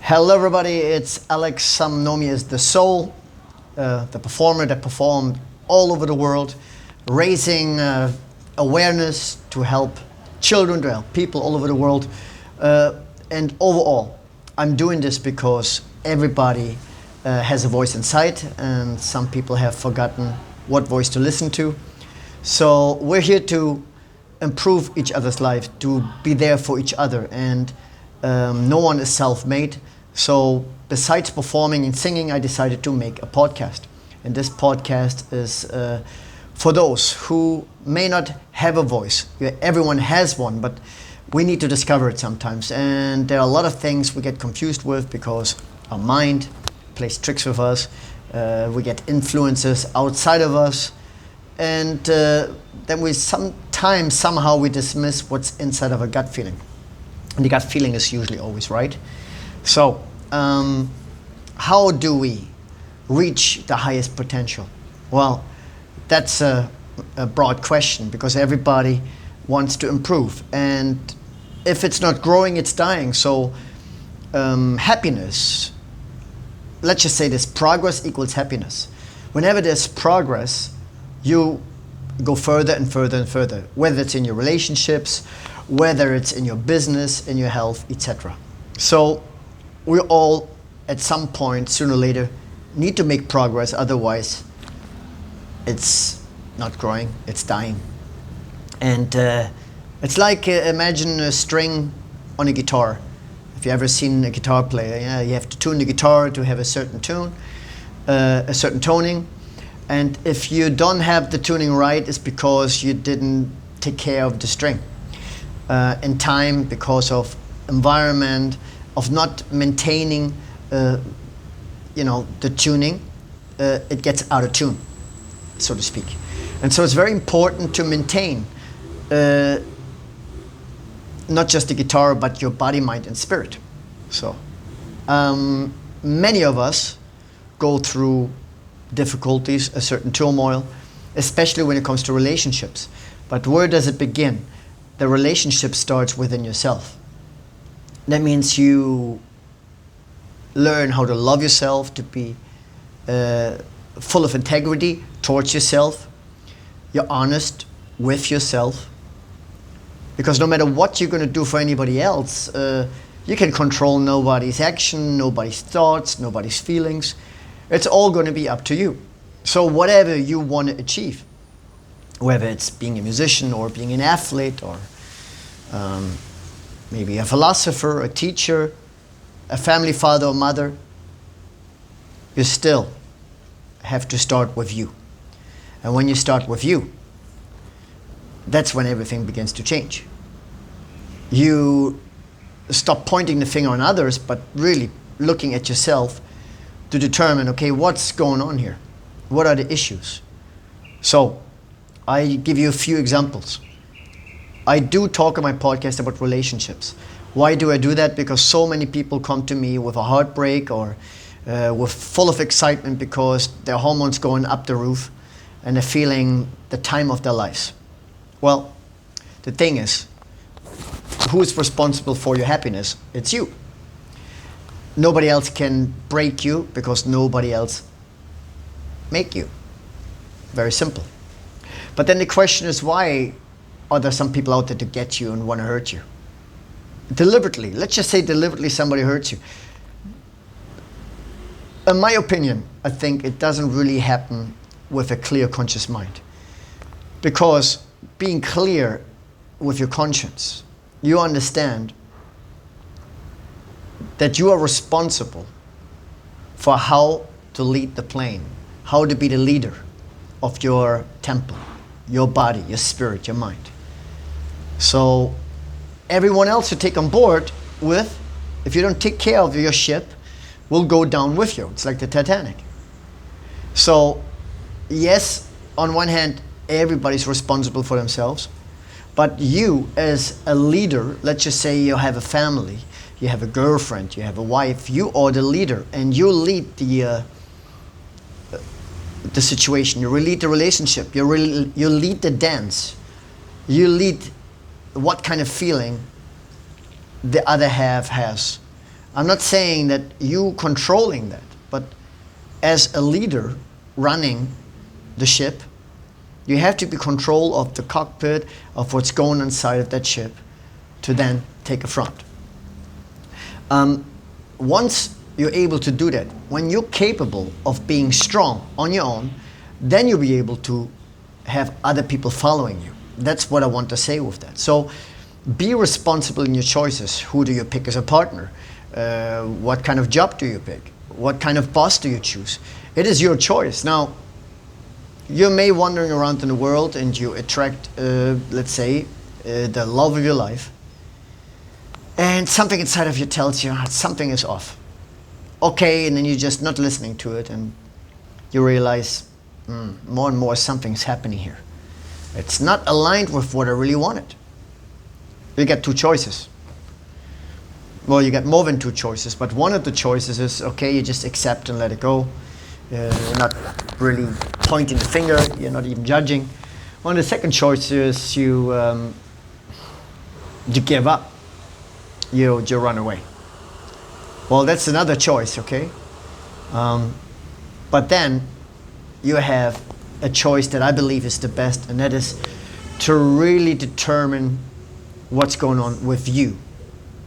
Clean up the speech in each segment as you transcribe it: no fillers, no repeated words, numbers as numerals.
Hello everybody, it's Aleks. Some know me as The Soul, the performer that performed all over the world, raising awareness to help children, to help people all over the world. And overall, I'm doing this because everybody has a voice inside, and some people have forgotten what voice to listen to. So we're here to improve each other's life, to be there for each other, and no one is self-made. So besides performing and singing, I decided to make a podcast. And this podcast is for those who may not have a voice. Everyone has one, but we need to discover it sometimes. And there are a lot of things we get confused with because our mind plays tricks with us. We get influences outside of us. And then we sometimes somehow we dismiss what's inside of a gut feeling. And the gut feeling is usually always right. So, how do we reach the highest potential? Well, that's a broad question because everybody wants to improve. And if it's not growing, it's dying. So, happiness, let's just say this, progress equals happiness. Whenever there's progress, you go further and further and further, whether it's in your relationships, whether it's in your business, in your health, etc. So we all, at some point, sooner or later, need to make progress. Otherwise, it's not growing, it's dying. And it's like, imagine a string on a guitar. If you've ever seen a guitar player, you have to tune the guitar to have a certain tune, a certain toning. And if you don't have the tuning right, it's because you didn't take care of the string. In time, because of environment, of not maintaining, the tuning, it gets out of tune, so to speak. And so it's very important to maintain not just the guitar, but your body, mind, and spirit. So many of us go through difficulties, a certain turmoil, especially when it comes to relationships. But where does it begin? The relationship starts within yourself. That means you learn how to love yourself, to be full of integrity towards yourself. You're honest with yourself. Because no matter what you're going to do for anybody else, you can control nobody's action, nobody's thoughts, nobody's feelings. It's all going to be up to you. So whatever you want to achieve, whether it's being a musician or being an athlete or maybe a philosopher, a teacher, a family father or mother, you still have to start with you. And when you start with you, that's when everything begins to change. You stop pointing the finger on others, but really looking at yourself to determine, okay, what's going on here? What are the issues? So, I give you a few examples. I do talk in my podcast about relationships. Why do I do that? Because so many people come to me with a heartbreak or with full of excitement because their hormones going up the roof and they're feeling the time of their lives. Well, the thing is, who is responsible for your happiness? It's you. Nobody else can break you because nobody else make you. Very simple. But then the question is, why are there some people out there to get you and want to hurt you? Deliberately, let's just say deliberately somebody hurts you. In my opinion, I think it doesn't really happen with a clear conscious mind. Because being clear with your conscience, you understand that you are responsible for how to lead the plane, how to be the leader of your temple, your body, your spirit, your mind. So everyone else you take on board with, if you don't take care of your ship, will go down with you. It's like the Titanic. So yes, on one hand, everybody's responsible for themselves, but you as a leader, let's just say you have a family, you have a girlfriend, you have a wife, you are the leader and you lead the situation, you lead the relationship, you lead the dance, you lead what kind of feeling the other half has I'm not saying that you controlling that, but as a leader running the ship, you have to be control of the cockpit, of what's going inside of that ship, to then take a front. Once you're able to do that, when you're capable of being strong on your own, then you'll be able to have other people following you. That's what I want to say with that. So be responsible in your choices. Who do you pick as a partner? What kind of job do you pick? What kind of boss do you choose? It is your choice. Now, you may wandering around in the world and you attract, let's say, the love of your life, and something inside of you tells you something is off. Okay, and then you're just not listening to it, and you realize more and more something's happening here. It's not aligned with what I really wanted. You get two choices. Well, you get more than two choices, but one of the choices is, okay, you just accept and let it go. You're not really pointing the finger, you're not even judging. One of the second choices, you give up. You run away. Well, that's another choice, okay? But then you have a choice that I believe is the best, and that is to really determine what's going on with you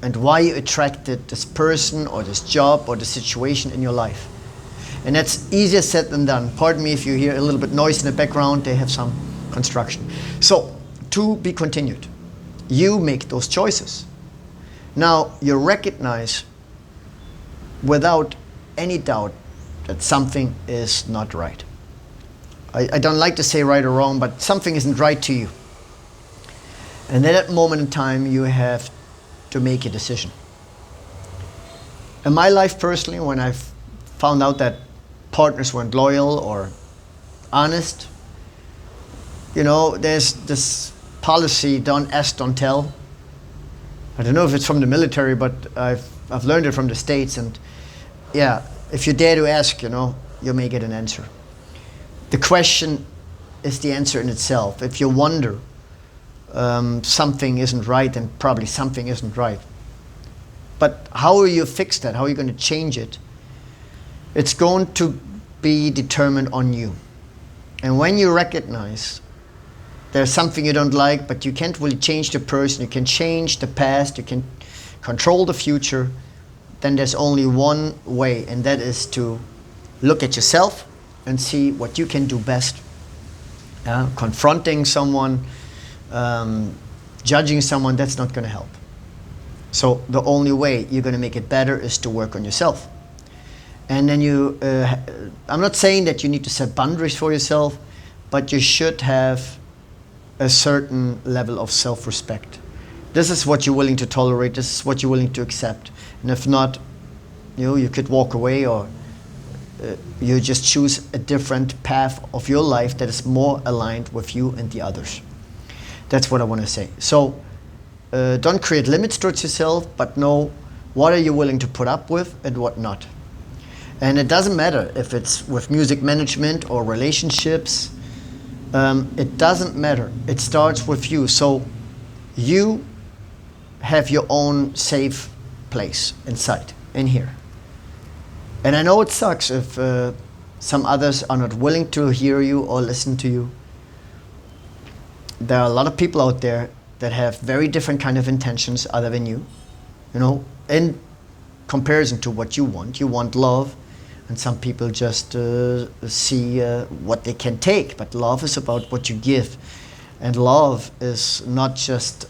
and why you attracted this person or this job or the situation in your life. And that's easier said than done. Pardon me if you hear a little bit noise in the background, they have some construction. So, to be continued. You make those choices. Now, you recognize without any doubt that something is not right. I don't like to say right or wrong, but something isn't right to you. And at that moment in time, you have to make a decision. In my life personally, when I found out that partners weren't loyal or honest, you know, there's this policy, don't ask, don't tell. I don't know if it's from the military, but I've learned it from the States, and yeah, if you dare to ask, you know, you may get an answer. The question is the answer in itself. If you wonder something isn't right, then probably something isn't right. But how will you fix that? How are you going to change it? It's going to be determined on you. And when you recognize there's something you don't like, but you can't really change the person, you can change the past, you can control the future, then there's only one way, and that is to look at yourself and see what you can do best. Confronting someone, judging someone, that's not going to help. So the only way you're going to make it better is to work on yourself. And then you, I'm not saying that you need to set boundaries for yourself, but you should have a certain level of self-respect. This is what you're willing to tolerate, this is what you're willing to accept. And if not, you know, you could walk away, or you just choose a different path of your life that is more aligned with you and the others. That's what I want to say. So don't create limits towards yourself, but know what are you willing to put up with and what not. And it doesn't matter if it's with music management or relationships. It doesn't matter. It starts with you. So you have your own safe place inside, in here. And I know it sucks if some others are not willing to hear you or listen to you. There are a lot of people out there that have very different kind of intentions other than you. You know, in comparison to what you want. You want love. And some people just see what they can take. But love is about what you give. And love is not just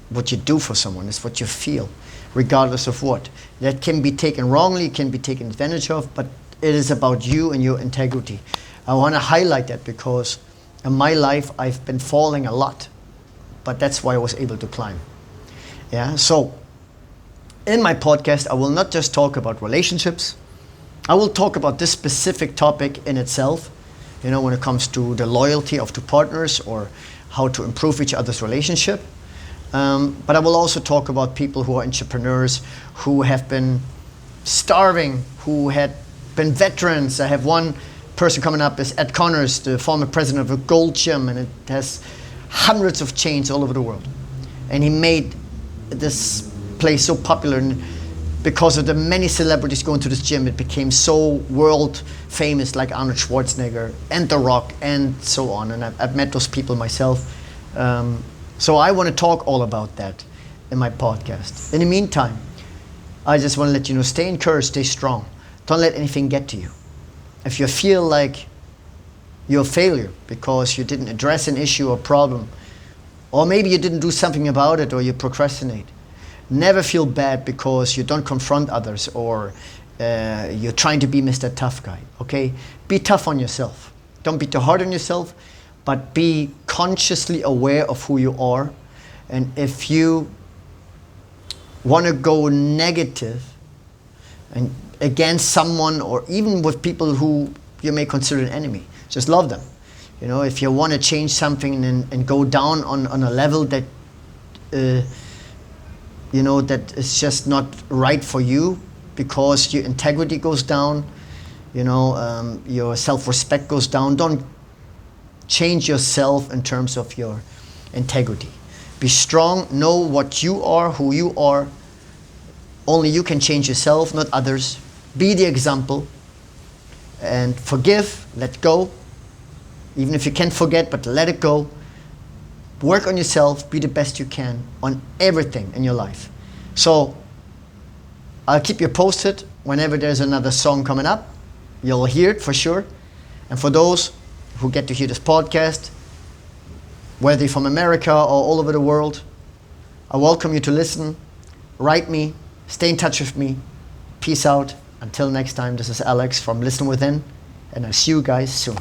what you do for someone. It's what you feel, regardless of what. That can be taken wrongly, can be taken advantage of, but it is about you and your integrity. I want to highlight that because in my life I've been falling a lot. But that's why I was able to climb. Yeah. So in my podcast, I will not just talk about relationships. I will talk about this specific topic in itself, you know, when it comes to the loyalty of two partners or how to improve each other's relationship. But I will also talk about people who are entrepreneurs, who have been starving, who had been veterans. I have one person coming up, is Ed Connors, the former president of a gold gym, and it has hundreds of chains all over the world. And he made this place so popular. And because of the many celebrities going to this gym, it became so world famous, like Arnold Schwarzenegger and The Rock and so on. And I've met those people myself. So I want to talk all about that in my podcast. In the meantime, I just want to let you know, stay encouraged, stay strong. Don't let anything get to you. If you feel like you're a failure because you didn't address an issue or problem, or maybe you didn't do something about it, or you procrastinate, never feel bad because you don't confront others, or you're trying to be Mr. Tough Guy, okay? Be tough on yourself. Don't be too hard on yourself, but be consciously aware of who you are. And if you want to go negative and against someone, or even with people who you may consider an enemy, just love them. You know, if you want to change something and go down on a level that you know, that is just not right for you, because your integrity goes down, you know, your self-respect goes down. Don't change yourself in terms of your integrity. Be strong, know what you are, who you are. Only you can change yourself, not others. Be the example, and forgive, let go. Even if you can't forget, but let it go. Work on yourself, be the best you can on everything in your life. So I'll keep you posted whenever there's another song coming up. You'll hear it for sure. And for those who get to hear this podcast, whether you're from America or all over the world, I welcome you to listen. Write me, stay in touch with me. Peace out. Until next time, this is Alex from Listen Within, and I'll see you guys soon.